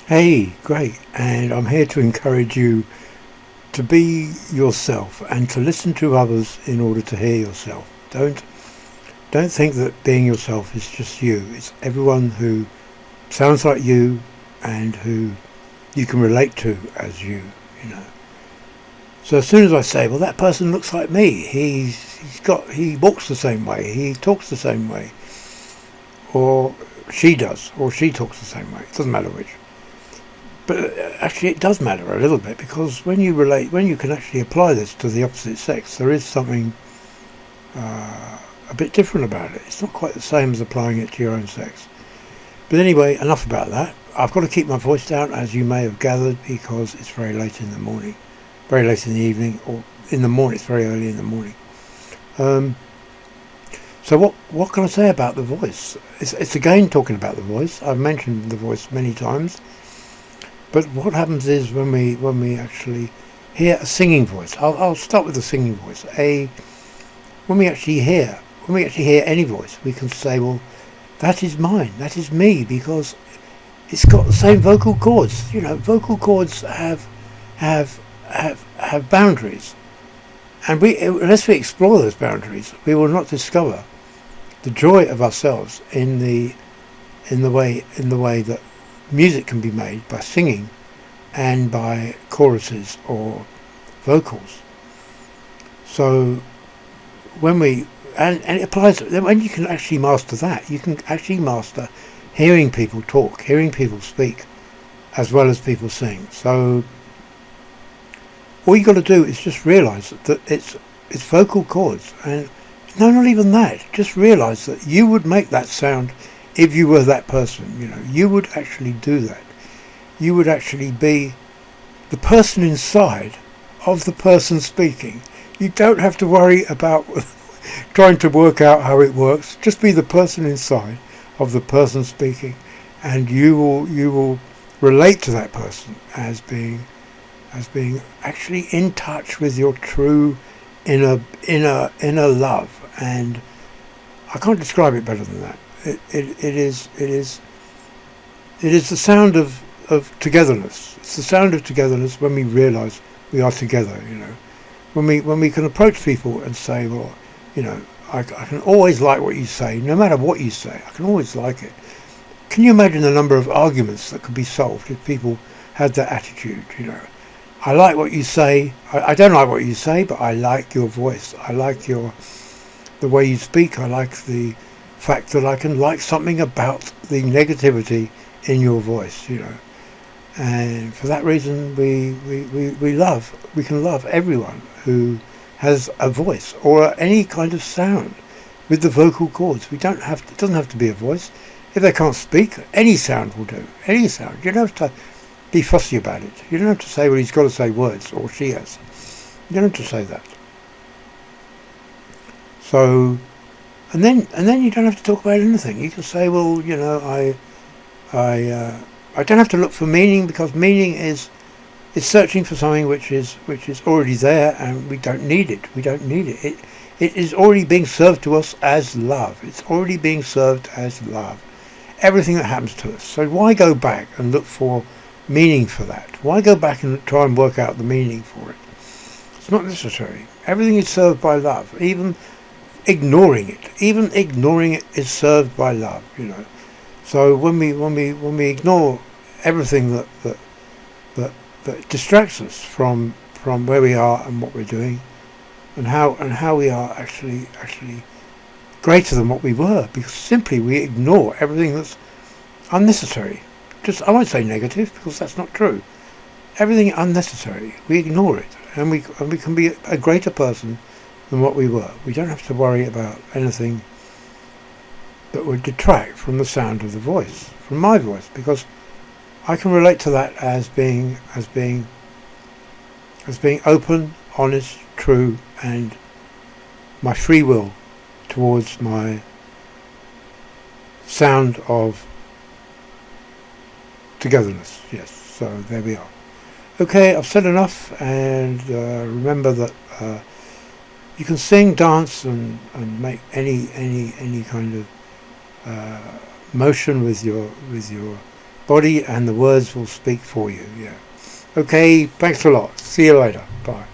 Hey, great, and I'm here to encourage you to be yourself and to listen to others in order to hear yourself. Don't think that being yourself is just you. It's everyone who sounds like you and who you can relate to as you, you know. So as soon as I say, well, that person looks like me. He walks the same way. He talks the same way, or she does, or she talks the same way. It doesn't matter which. But actually, it does matter a little bit because when you can actually apply this to the opposite sex, there is something a bit different about it. It's not quite the same as applying it to your own sex. But anyway, enough about that. I've got to keep my voice down, as you may have gathered, because it's very late in the morning, very late in the evening, or in the morning. It's very early in the morning. Um, so what can I say about the voice? It's again talking about the voice. I've mentioned the voice many times. But what happens is when we actually hear a singing voice, I'll start with the singing voice. When we actually hear any voice, we can say, well, that is mine, that is me, because it's got the same vocal cords. You know, vocal cords have boundaries, and unless we explore those boundaries, we will not discover the joy of ourselves in the way that music can be made by singing and by choruses or vocals. So when we and it applies when you can actually master that, you can actually master hearing people talk, hearing people speak, as well as people sing. So all you got to do is just realise that it's vocal cords, and no, not even that. Just realise that you would make that sound if you were that person. You know, you would actually do that. You would actually be the person inside of the person speaking. You don't have to worry about trying to work out how it works. Just be the person inside of the person speaking, and you will relate to that person as being actually in touch with your true inner love. And I can't describe it better than that. It is the sound of togetherness. It's the sound of togetherness when we realise we are together. You know, when we can approach people and say, well, you know, I can always like what you say, no matter what you say. I can always like it. Can you imagine the number of arguments that could be solved if people had that attitude? You know, I like what you say. I don't like what you say, but I like your voice. I like the way you speak. I like the fact that I can like something about the negativity in your voice, you know. And for that reason we can love everyone who has a voice or any kind of sound with the vocal cords. It doesn't have to be a voice. If they can't speak, any sound will do. Any sound. You don't have to be fussy about it. You don't have to say, well, he's got to say words, or she has. You don't have to say that. So and then you don't have to talk about anything. You can say, well, you know, I don't have to look for meaning, because meaning is searching for something which is already there, and we don't need it. We don't need it. It is already being served to us as love. It's already being served as love. Everything that happens to us. So why go back and look for meaning for that? Why go back and try and work out the meaning for it? It's not necessary. Everything is served by love. Even ignoring it is served by love. You know. So when we ignore everything that distracts us from where we are and what we're doing, and how we are actually greater than what we were, because simply we ignore everything that's unnecessary. I won't say negative, because that's not true. Everything unnecessary, we ignore it, and we can be a greater person than what we were. We don't have to worry about anything that would detract from the sound of the voice, from my voice, because I can relate to that as being open, honest, true, and my free will towards my sound of togetherness. Yes, so there we are. Okay, I've said enough, and remember that you can sing, dance, and make any kind of motion with your body and the words will speak for you. Yeah. Okay, thanks a lot. See you later. Bye.